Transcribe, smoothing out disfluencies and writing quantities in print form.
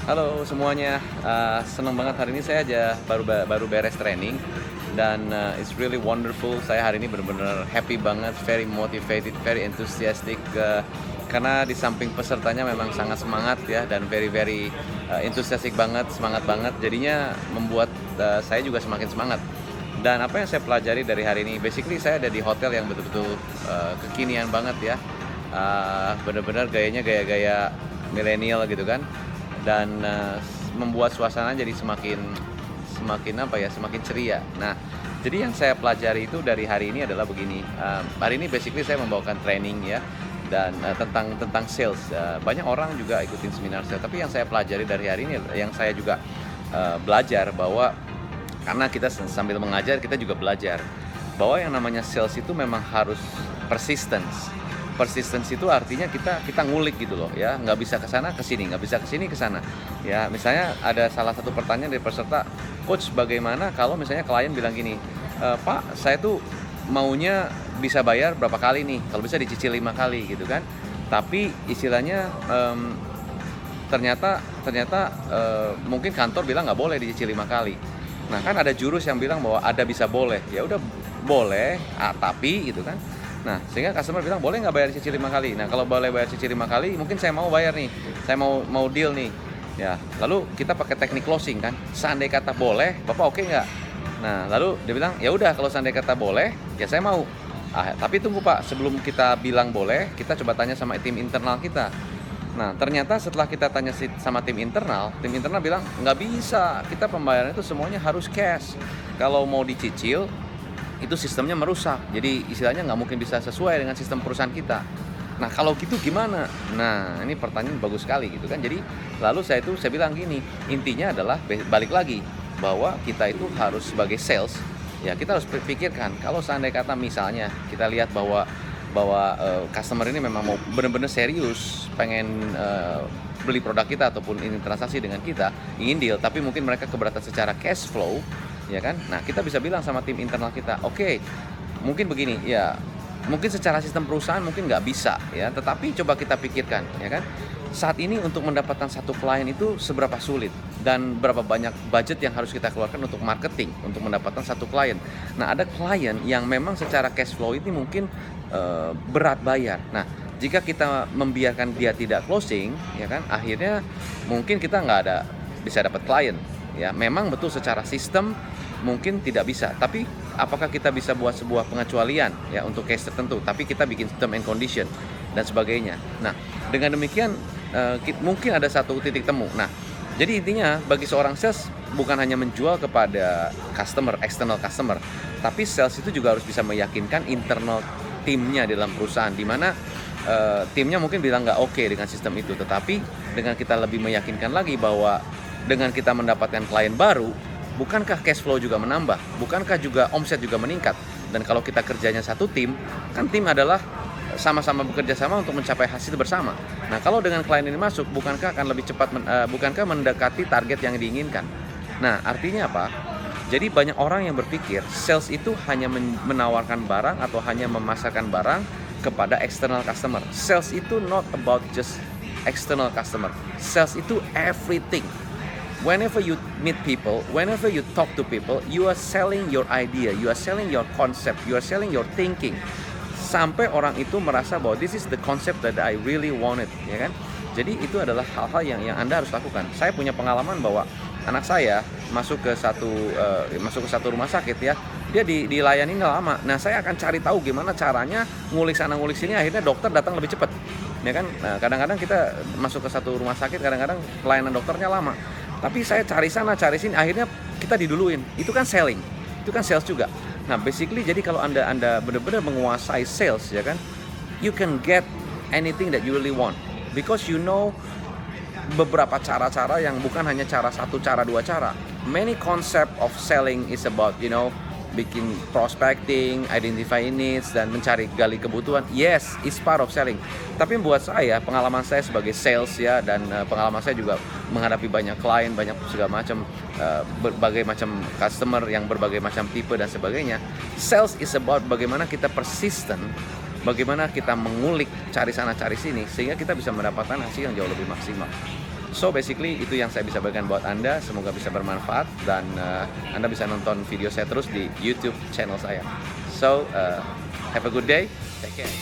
Halo semuanya, senang banget hari ini saya aja baru beres training dan it's really wonderful. Saya hari ini benar-benar happy banget, very motivated, very enthusiastic karena di samping pesertanya memang sangat semangat ya dan very enthusiastic banget, semangat banget. Jadinya membuat saya juga semakin semangat. Dan apa yang saya pelajari dari hari ini, basically saya ada di hotel yang betul-betul kekinian banget ya, benar-benar gayanya gaya-gaya milenial gitu kan dan membuat suasana jadi semakin semakin apa ya, semakin ceria. Nah, jadi yang saya pelajari itu dari hari ini adalah begini, hari ini basically saya membawakan training ya dan tentang sales. Banyak orang juga ikutin seminar sales, tapi yang saya pelajari dari hari ini yang saya juga belajar bahwa karena kita sambil mengajar kita juga belajar bahwa yang namanya sales itu memang harus persistence. Persistence itu artinya kita ngulik gitu loh ya, nggak bisa ke sana ke sini, nggak bisa ke sini ke sana. Ya, misalnya ada salah satu pertanyaan dari peserta, "Coach, bagaimana kalau misalnya klien bilang gini, Pak, saya tuh maunya bisa bayar berapa kali nih? Kalau bisa dicicil 5 kali," gitu kan. Tapi istilahnya ternyata mungkin kantor bilang nggak boleh dicicil 5 kali. Nah, kan ada jurus yang bilang bahwa ada bisa boleh. Ya udah boleh, tapi gitu kan. Nah, sehingga customer bilang, "Boleh nggak bayar cicil 5 kali?" Nah, kalau boleh bayar cicil 5 kali, mungkin saya mau bayar nih. Saya mau deal nih. Ya, lalu kita pakai teknik closing kan. Seandai kata boleh, Bapak oke nggak? Nah, lalu dia bilang, "Ya udah kalau seandai kata boleh, ya saya mau." Tapi tunggu Pak, sebelum kita bilang boleh, kita coba tanya sama tim internal kita. Nah, ternyata setelah kita tanya sama tim internal bilang, "Nggak bisa, kita pembayaran itu semuanya harus cash. Kalau mau dicicil, itu sistemnya merusak. Jadi istilahnya nggak mungkin bisa sesuai dengan sistem perusahaan kita." Nah, kalau gitu gimana? Nah, ini pertanyaan bagus sekali gitu kan. Jadi lalu saya bilang gini, intinya adalah balik lagi bahwa kita itu harus sebagai sales, ya kita harus pikirkan kalau seandainya kata misalnya kita lihat bahwa customer ini memang mau benar-benar serius pengen beli produk kita ataupun ini transaksi dengan kita, ingin deal, tapi mungkin mereka keberatan secara cash flow, ya kan? Nah, kita bisa bilang sama tim internal kita, "Oke, mungkin begini, ya mungkin secara sistem perusahaan mungkin nggak bisa ya, tetapi coba kita pikirkan, ya kan? Saat ini untuk mendapatkan satu klien itu seberapa sulit dan berapa banyak budget yang harus kita keluarkan untuk marketing untuk mendapatkan satu klien. Nah, ada klien yang memang secara cash flow ini mungkin berat bayar. Nah, jika kita membiarkan dia tidak closing, ya kan, akhirnya mungkin kita nggak bisa dapat klien. Ya, memang betul secara sistem mungkin tidak bisa, tapi apakah kita bisa buat sebuah pengecualian ya untuk case tertentu, tapi kita bikin term and condition dan sebagainya. Nah, dengan demikian mungkin ada satu titik temu. Nah, jadi intinya bagi seorang sales bukan hanya menjual kepada customer, external customer, tapi sales itu juga harus bisa meyakinkan internal timnya dalam perusahaan, di mana timnya mungkin bilang nggak oke dengan sistem itu, tetapi dengan kita lebih meyakinkan lagi bahwa dengan kita mendapatkan klien baru, bukankah cash flow juga menambah? Bukankah juga omset juga meningkat? Dan kalau kita kerjanya satu tim, kan tim adalah sama-sama bekerja sama untuk mencapai hasil bersama. Nah, kalau dengan klien ini masuk, bukankah akan lebih cepat, bukankah mendekati target yang diinginkan? Nah, artinya apa? Jadi banyak orang yang berpikir sales itu hanya menawarkan barang atau hanya memasarkan barang kepada external customer. Sales itu not about just external customer. Sales itu everything. Whenever you meet people, whenever you talk to people, you are selling your idea, you are selling your concept, you are selling your thinking. Sampai orang itu merasa bahwa this is the concept that I really wanted, ya kan? Jadi itu adalah hal-hal yang Anda harus lakukan. Saya punya pengalaman bahwa anak saya masuk ke satu rumah sakit ya. Dia dilayani lama. Nah, saya akan cari tahu gimana caranya ngulik sana ngulik sini, akhirnya dokter datang lebih cepat. Ya kan? Nah, kadang-kadang kita masuk ke satu rumah sakit, kadang-kadang pelayanan dokternya lama. Tapi saya cari sana, cari sini, akhirnya kita diduluin. Itu kan selling. Itu kan sales juga. Nah, basically jadi kalau Anda benar-benar menguasai sales, ya kan, you can get anything that you really want because you know beberapa cara-cara yang bukan hanya cara satu, cara dua cara. Many concept of selling is about, bikin prospecting, identify needs, dan mencari gali kebutuhan. Yes, it's part of selling. Tapi buat saya, pengalaman saya sebagai sales ya, dan pengalaman saya juga menghadapi banyak klien, banyak segala macam, berbagai macam customer yang berbagai macam tipe dan sebagainya. Sales is about bagaimana kita persisten, bagaimana kita mengulik, cari sana cari sini, sehingga kita bisa mendapatkan hasil yang jauh lebih maksimal. So basically itu yang saya bisa bagikan buat Anda, semoga bisa bermanfaat dan Anda bisa nonton video saya terus di YouTube channel saya. So have a good day, take care.